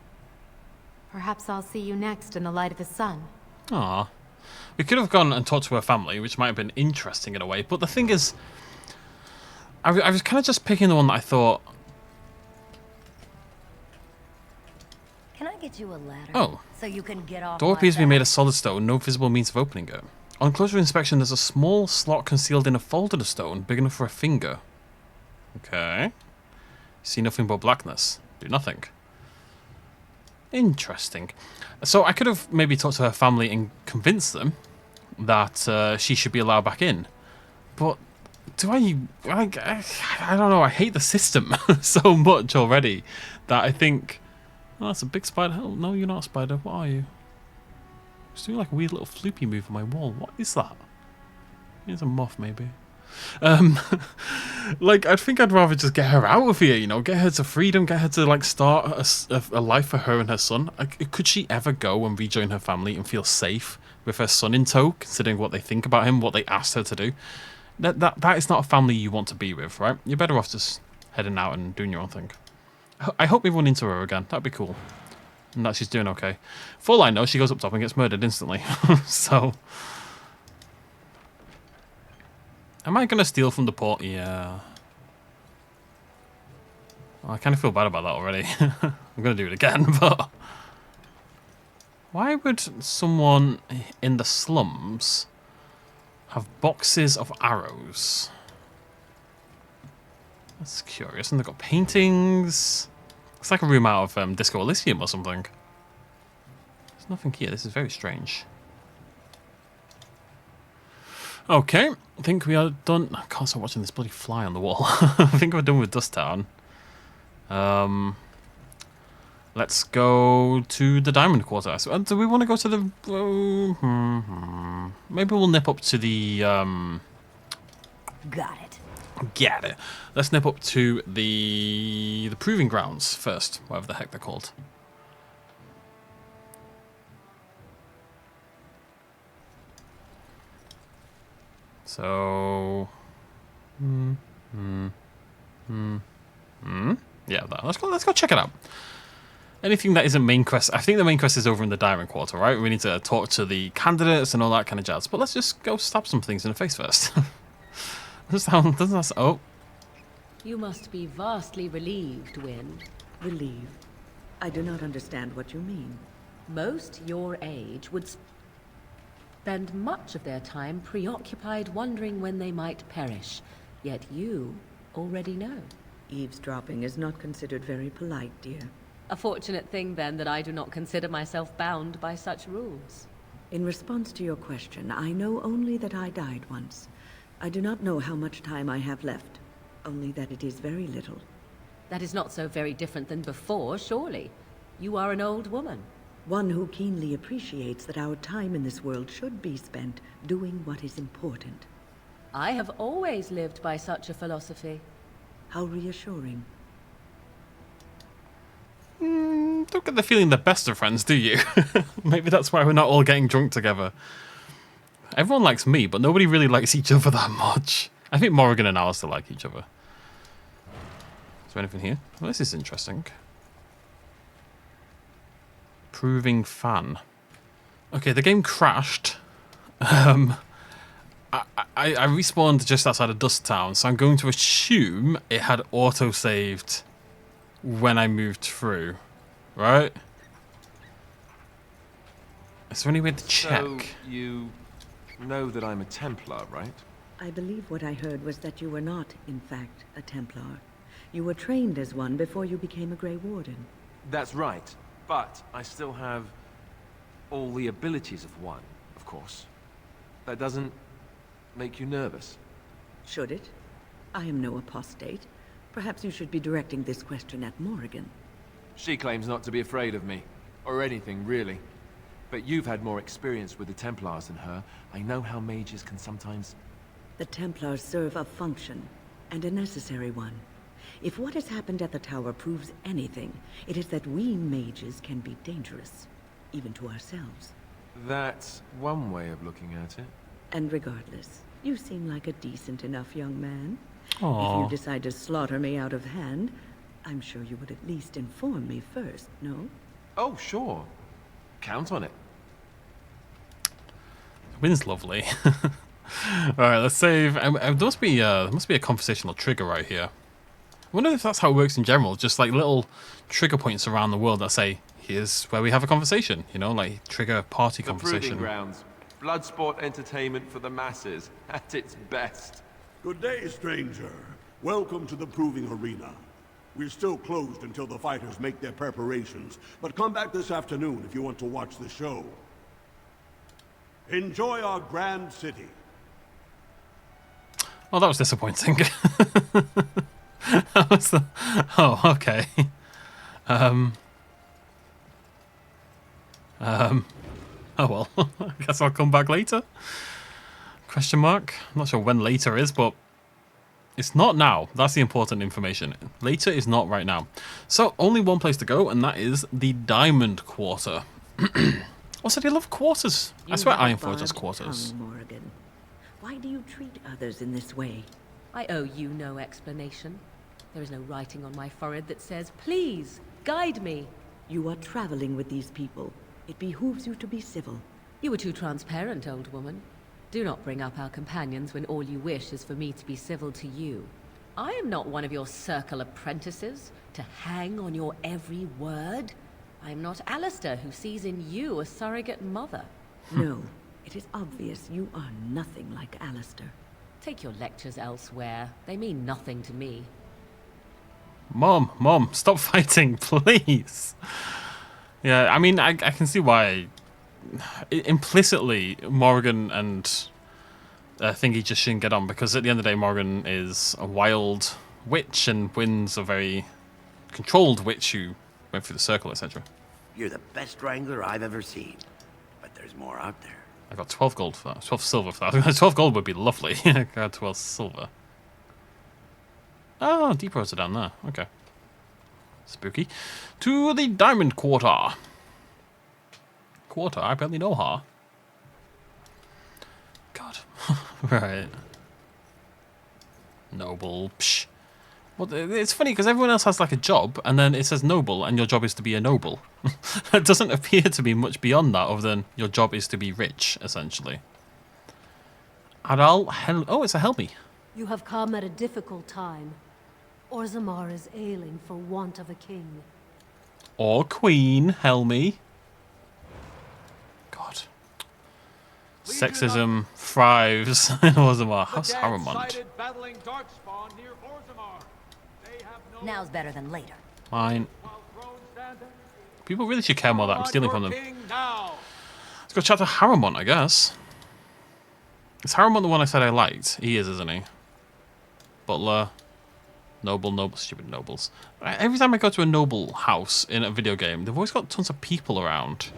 Perhaps I'll see you next in the light of the sun. Ah, we could have gone and talked to her family, which might have been interesting in a way. But the thing is, I was kind of just picking the one that I thought... Can I get you a ladder? Oh. So you can get off. Door appears to be made of solid stone, no visible means of opening it. On closer inspection, there's a small slot concealed in a folded of stone, big enough for a finger. Okay. See nothing but blackness. Do nothing. Interesting. So I could have maybe talked to her family and convinced them that she should be allowed back in. But I don't know. I hate the system so much already that I think, oh, that's a big spider. Oh, no, you're not a spider. What are you? Just doing like a weird little floopy move on my wall. What is that? It's a moth, maybe. Like, I think I'd rather just get her out of here, you know, get her to freedom, get her to like start a life for her and her son. Like, could she ever go and rejoin her family and feel safe with her son in tow, considering what they think about him, what they asked her to do? That is not a family you want to be with, right? You're better off just heading out and doing your own thing. I hope we run into her again. That'd be cool. And that she's doing okay. For all I know, she goes up top and gets murdered instantly. So, am I going to steal from the port? Yeah. Well, I kind of feel bad about that already. I'm going to do it again, but why would someone in the slums have boxes of arrows? That's curious. And they've got paintings. It's like a room out of Disco Elysium or something. There's nothing here. This is very strange. Okay. I think we are done. I can't stop watching this bloody fly on the wall. I think we're done with Dust Town. Let's go to the Diamond Quarter. So, do we want to go to the... maybe we'll nip up to the... Got it. Get it. Let's nip up to the Proving Grounds first, whatever the heck they're called. So... Yeah, let's go check it out. Anything that isn't main quest, I think the main quest is over in the Diamond Quarter, right? We need to talk to the candidates and all that kind of jazz. But let's just go stab some things in the face first. Doesn't that... Oh. You must be vastly relieved, Wynne. Relieved? I do not understand what you mean. Most your age would spend much of their time preoccupied wondering when they might perish. Yet you already know. Eavesdropping is not considered very polite, dear. A fortunate thing, then, that I do not consider myself bound by such rules. In response to your question, I know only that I died once. I do not know how much time I have left, only that it is very little. That is not so very different than before, surely. You are an old woman. One who keenly appreciates that our time in this world should be spent doing what is important. I have always lived by such a philosophy. How reassuring. Don't get the feeling they're best of friends, do you? Maybe that's why we're not all getting drunk together. Everyone likes me, but nobody really likes each other that much. I think Morrigan and Alistair like each other. Is there anything here? Well, this is interesting. Proving fan. Okay, the game crashed. I respawned just outside of Dust Town, so I'm going to assume it had auto-saved when I moved through, right? Is there any way to check? So you know that I'm a Templar, right? I believe what I heard was that you were not, in fact, a Templar. You were trained as one before you became a Grey Warden. That's right, but I still have all the abilities of one, of course. That doesn't make you nervous? Should it? I am no apostate. Perhaps you should be directing this question at Morrigan. She claims not to be afraid of me, or anything, really. But you've had more experience with the Templars than her. I know how mages can sometimes... The Templars serve a function, and a necessary one. If what has happened at the tower proves anything, it is that we mages can be dangerous, even to ourselves. That's one way of looking at it. And regardless, you seem like a decent enough young man. Aww. If you decide to slaughter me out of hand, I'm sure you would at least inform me first, no? Oh, sure. Count on it. Wind's lovely. Alright, let's save. There must be a conversational trigger right here. I wonder if that's how it works in general. Just like little trigger points around the world that say, here's where we have a conversation. You know, like trigger party conversation. The Proving Grounds. Bloodsport entertainment for the masses, at its best. Good day, stranger. Welcome to the Proving Arena. We're still closed until the fighters make their preparations, but come back this afternoon if you want to watch the show. Enjoy our grand city. Oh, that was disappointing. That was the... Oh, okay. Oh well, I guess I'll come back later. Question mark. I'm not sure when later is, but it's not now. That's the important information. Later is not right now. So only one place to go, and that is the Diamond Quarter. Also, they love quarters. I swear Ironforge has quarters. Morrigan. Why do you treat others in this way? I owe you no explanation. There is no writing on my forehead that says, "Please, guide me." You are traveling with these people. It behooves you to be civil. You were too transparent, old woman. Do not bring up our companions when all you wish is for me to be civil to you. I am not one of your circle apprentices, to hang on your every word. I am not Alistair, who sees in you a surrogate mother. No, it is obvious you are nothing like Alistair. Take your lectures elsewhere. They mean nothing to me. Mom, stop fighting, please. Yeah, I mean, I can see why. Implicitly, Morrigan and Thingy just shouldn't get on, because at the end of the day, Morrigan is a wild witch, and Wynn's a very controlled witch who went through the circle, etc. You're the best wrangler I've ever seen, but there's more out there. I got 12 gold for that. 12 silver for that. 12 gold would be lovely. I got 12 silver. Oh, deep roads are down there. Okay. Spooky. To the Diamond Quarter. Quarter? I barely know her. God. Right. Noble. Psh. Well, it's funny because everyone else has like a job, and then it says noble, and your job is to be a noble. It doesn't appear to be much beyond that, other than your job is to be rich, essentially. Oh, it's a Helmi. You have come at a difficult time. Orzammar is ailing for want of a king. Or queen, Helmi. God. Sexism thrives in Orzammar. How's Harrowmont? Now's better than later. Fine. People really should care more that I'm stealing from them. Let's go chat to Harrowmont, I guess. Is Harrowmont the one I said I liked? He is, isn't he? Butler. Noble, stupid nobles. Every time I go to a noble house in a video game, they've always got tons of people around.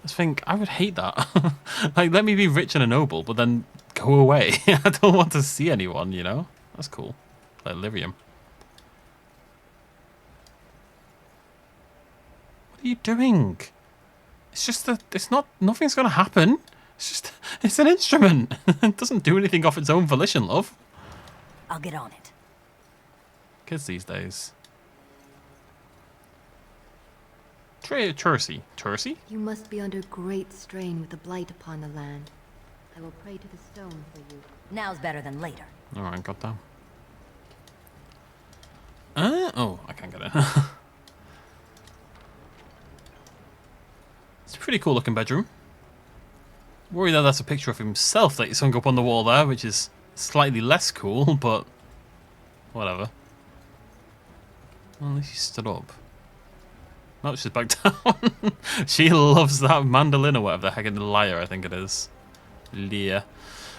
I think I would hate that. Like, let me be rich and a noble, but then go away. I don't want to see anyone, you know? That's cool. Like Lyrium. What are you doing? It's just that nothing's gonna happen. It's an instrument. It doesn't do anything off its own volition, love. I'll get on it. Kids these days. Tursi? You must be under great strain with the blight upon the land. I will pray to the stone for you. Now's better than later. Alright, got that. Oh, I can't get it. It's a pretty cool looking bedroom. Worry that that's a picture of himself that he's hung up on the wall there, which is slightly less cool, but whatever. Well, at least he stood up. No, she's back down. She loves that mandolin or whatever the heck, in the lyre, I think it is. Lyre.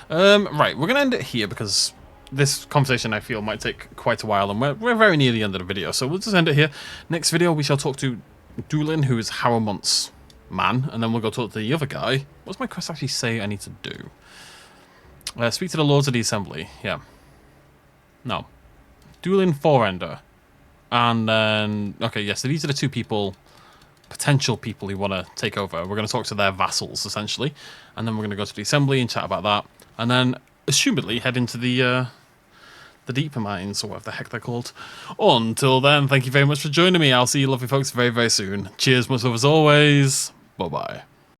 Right, we're going to end it here because this conversation, I feel, might take quite a while, and we're very near the end of the video, so we'll just end it here. Next video, we shall talk to Duelin, who is Harrowmont's man, and then we'll go talk to the other guy. What's my quest actually say I need to do? Speak to the Lords of the Assembly. Yeah. No. Duelin Forender. And then, okay, yeah, so these are the two people, potential people who want to take over. We're going to talk to their vassals, essentially. And then we're going to go to the Assembly and chat about that. And then, assumedly, head into the deeper mines, or whatever the heck they're called. Until then, thank you very much for joining me. I'll see you lovely folks very, very soon. Cheers, much love as always. Bye-bye.